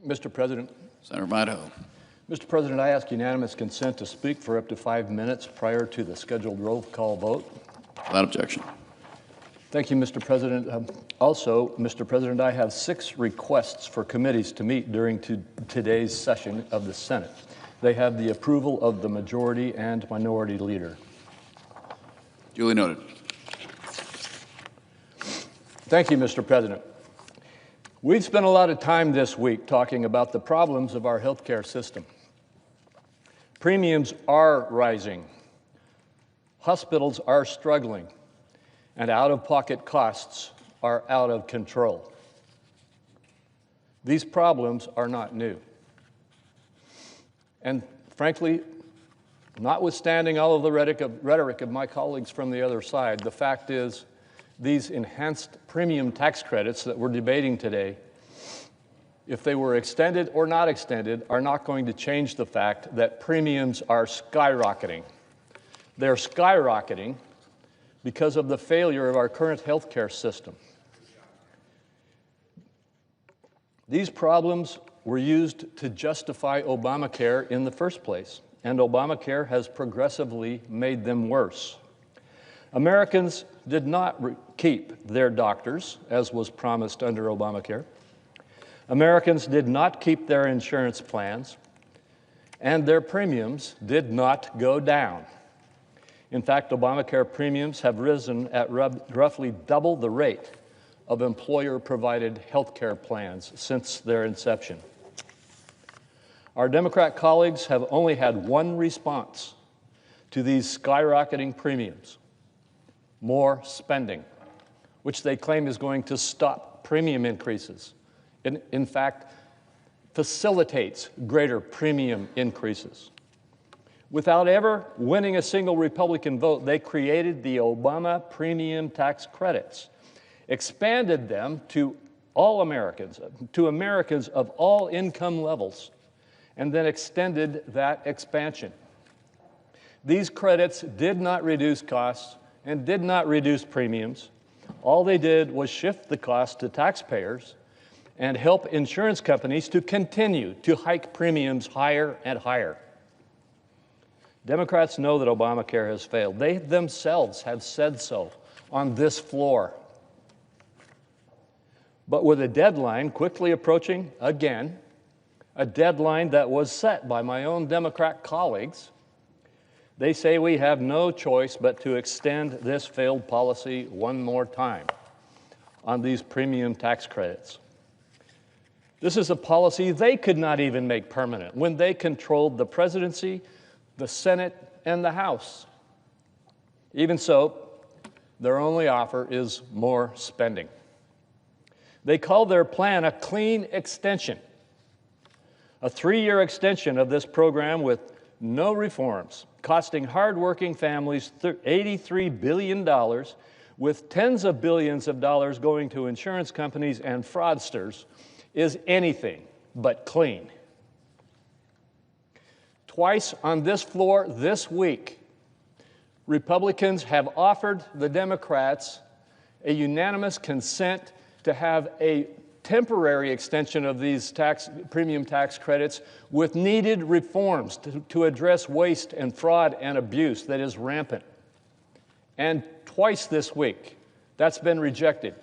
Mr. President. Senator Idaho. Mr. President, I ask unanimous consent to speak for up to 5 minutes prior to the scheduled roll call vote. Without objection. Thank you, Mr. President. Also, Mr. President, I have 6 requests for committees to meet during today's session of the Senate. They have the approval of the majority and minority leader. Duly noted. Thank you, Mr. President. We've spent a lot of time this week talking about the problems of our healthcare system. Premiums are rising, hospitals are struggling, and out-of-pocket costs are out of control. These problems are not new. And frankly, notwithstanding all of the rhetoric of my colleagues from the other side, the fact is these enhanced premium tax credits that we're debating today, if they were extended or not extended, are not going to change the fact that premiums are skyrocketing. They're skyrocketing because of the failure of our current healthcare system. These problems were used to justify Obamacare in the first place, and Obamacare has progressively made them worse. Americans did not keep their doctors, as was promised under Obamacare. Americans did not keep their insurance plans, and their premiums did not go down. In fact, Obamacare premiums have risen at roughly double the rate of employer-provided health care plans since their inception. Our Democrat colleagues have only had one response to these skyrocketing premiums: more spending, which they claim is going to stop premium increases. In fact, facilitates greater premium increases. Without ever winning a single Republican vote, they created the Obama premium tax credits, expanded them to all Americans, to Americans of all income levels, and then extended that expansion. These credits did not reduce costs and did not reduce premiums. All they did was shift the cost to taxpayers and help insurance companies to continue to hike premiums higher and higher. Democrats know that Obamacare has failed. They themselves have said so on this floor. But with a deadline quickly approaching again, a deadline that was set by my own Democrat colleagues, they say we have no choice but to extend this failed policy one more time on these premium tax credits. This is a policy they could not even make permanent when they controlled the presidency, the Senate, and the House. Even so, their only offer is more spending. They call their plan a clean extension, a 3-year extension of this program with no reforms, costing hardworking families $83 billion, with tens of billions of dollars going to insurance companies and fraudsters, is anything but clean. Twice on this floor this week, Republicans have offered the Democrats a unanimous consent to have a temporary extension of these premium tax credits with needed reforms to address waste and fraud and abuse that is rampant. And twice this week, that's been rejected.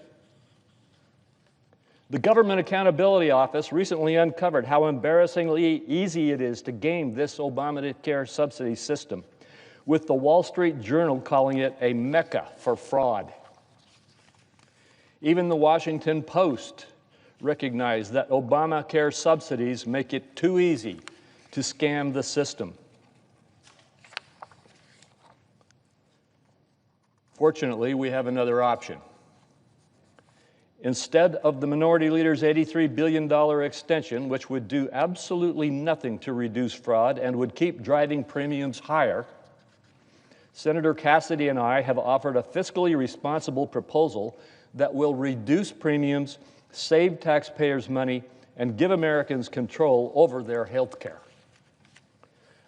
The Government Accountability Office recently uncovered how embarrassingly easy it is to game this Obamacare subsidy system, with the Wall Street Journal calling it a mecca for fraud. Even the Washington Post recognized that Obamacare subsidies make it too easy to scam the system. Fortunately, we have another option. Instead of the minority leader's $83 billion extension, which would do absolutely nothing to reduce fraud and would keep driving premiums higher, Senator Cassidy and I have offered a fiscally responsible proposal that will reduce premiums, save taxpayers money, and give Americans control over their health care.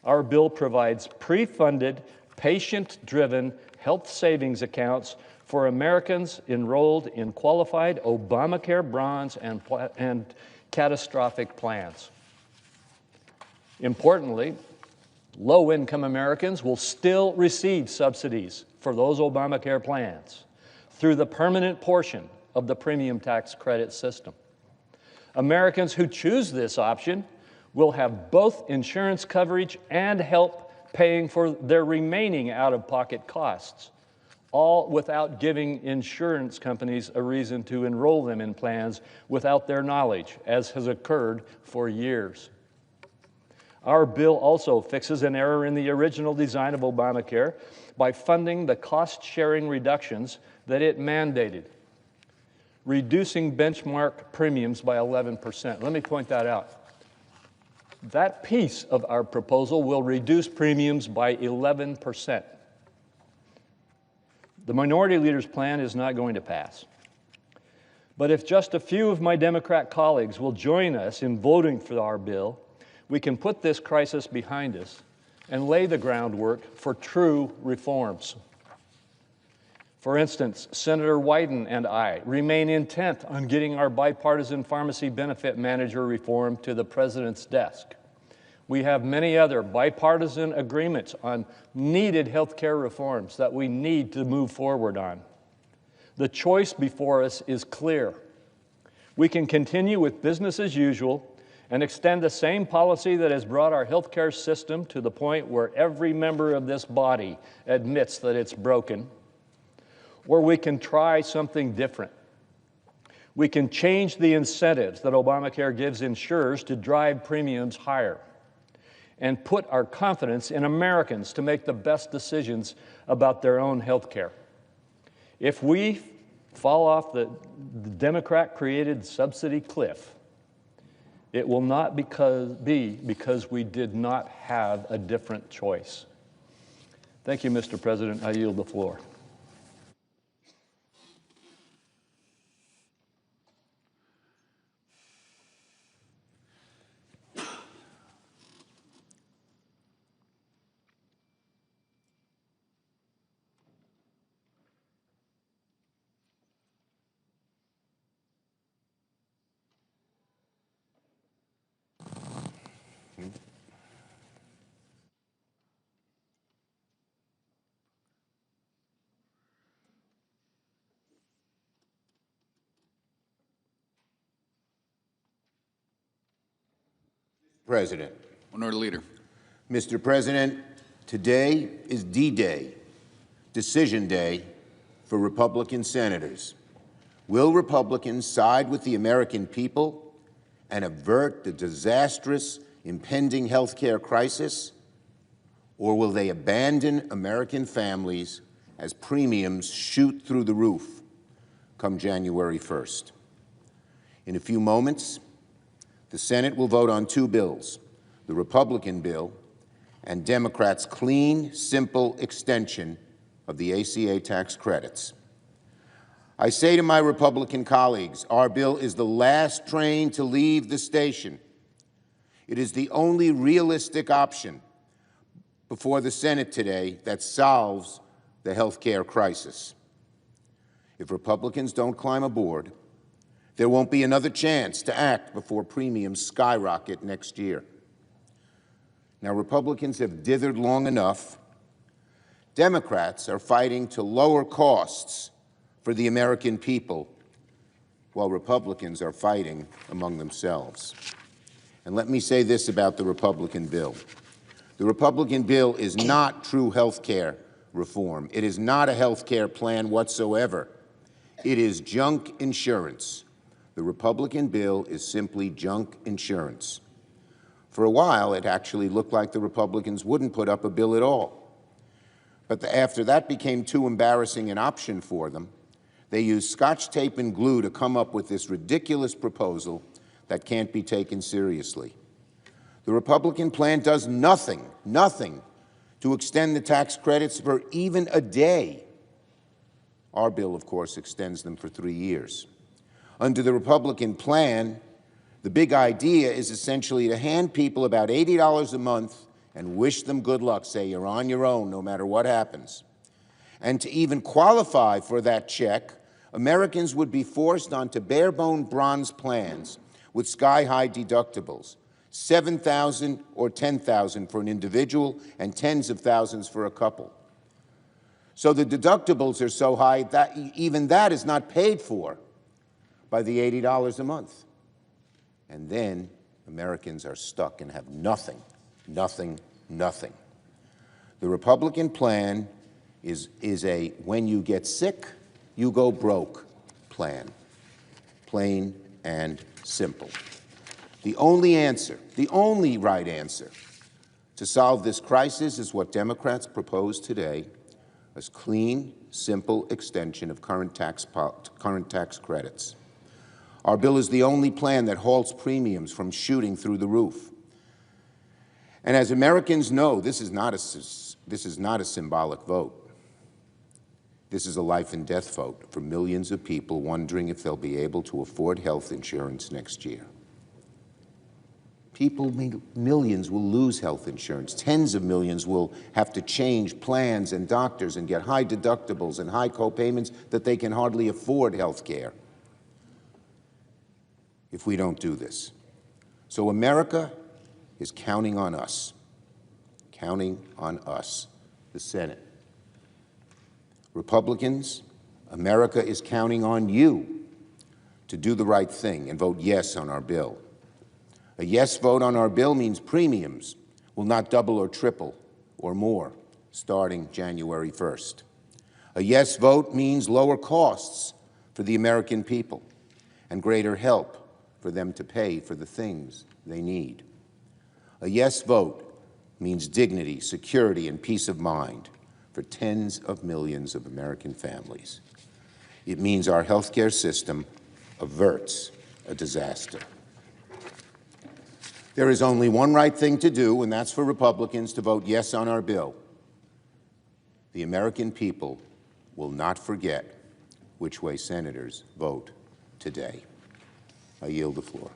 Our bill provides pre-funded, patient-driven health savings accounts for Americans enrolled in qualified Obamacare Bronze and catastrophic plans. Importantly, low-income Americans will still receive subsidies for those Obamacare plans through the permanent portion of the premium tax credit system. Americans who choose this option will have both insurance coverage and help paying for their remaining out-of-pocket costs, all without giving insurance companies a reason to enroll them in plans without their knowledge, as has occurred for years. Our bill also fixes an error in the original design of Obamacare by funding the cost-sharing reductions that it mandated, reducing benchmark premiums by 11%. Let me point that out. That piece of our proposal will reduce premiums by 11%. The minority leader's plan is not going to pass. But if just a few of my Democrat colleagues will join us in voting for our bill, we can put this crisis behind us and lay the groundwork for true reforms. For instance, Senator Wyden and I remain intent on getting our bipartisan pharmacy benefit manager reform to the President's desk. We have many other bipartisan agreements on needed health care reforms that we need to move forward on. The choice before us is clear. We can continue with business as usual and extend the same policy that has brought our health care system to the point where every member of this body admits that it's broken. Or we can try something different. We can change the incentives that Obamacare gives insurers to drive premiums higher and put our confidence in Americans to make the best decisions about their own health care. If we fall off the Democrat-created subsidy cliff, it will not be because we did not have a different choice. Thank you, Mr. President. I yield the floor. President. Minority Leader. Mr. President, today is D-Day, Decision Day for Republican senators. Will Republicans side with the American people and avert the disastrous impending health care crisis, or will they abandon American families as premiums shoot through the roof come January 1st? In a few moments, the Senate will vote on two bills, the Republican bill and Democrats' clean, simple extension of the ACA tax credits. I say to my Republican colleagues, our bill is the last train to leave the station. It is the only realistic option before the Senate today that solves the health care crisis. If Republicans don't climb aboard, there won't be another chance to act before premiums skyrocket next year. Now, Republicans have dithered long enough. Democrats are fighting to lower costs for the American people, while Republicans are fighting among themselves. And let me say this about the Republican bill. The Republican bill is not true health care reform. It is not a health care plan whatsoever. It is junk insurance. The Republican bill is simply junk insurance. For a while, it actually looked like the Republicans wouldn't put up a bill at all. But after that became too embarrassing an option for them, they used Scotch tape and glue to come up with this ridiculous proposal that can't be taken seriously. The Republican plan does nothing to extend the tax credits for even a day. Our bill, of course, extends them for 3 years. Under the Republican plan, the big idea is essentially to hand people about $80 a month and wish them good luck, say you're on your own no matter what happens. And to even qualify for that check, Americans would be forced onto bare-bone bronze plans with sky-high deductibles, $7,000 or $10,000 for an individual and tens of thousands for a couple. So the deductibles are so high that even that is not paid for by the $80 a month. And then Americans are stuck and have nothing, nothing, nothing. The Republican plan is a when you get sick, you go broke plan, plain and simple. The only answer, the only right answer to solve this crisis is what Democrats propose today, a clean, simple extension of current tax credits. Our bill is the only plan that halts premiums from shooting through the roof. And as Americans know, this is not a symbolic vote. This is a life and death vote for millions of people wondering if they'll be able to afford health insurance next year. Millions will lose health insurance. Tens of millions will have to change plans and doctors and get high deductibles and high co-payments that they can hardly afford health care if we don't do this. So America is counting on us, the Senate. Republicans, America is counting on you to do the right thing and vote yes on our bill. A yes vote on our bill means premiums will not double or triple or more starting January 1st. A yes vote means lower costs for the American people and greater help for them to pay for the things they need. A yes vote means dignity, security, and peace of mind for tens of millions of American families. It means our healthcare system averts a disaster. There is only one right thing to do, and that's for Republicans to vote yes on our bill. The American people will not forget which way senators vote today. I yield the floor.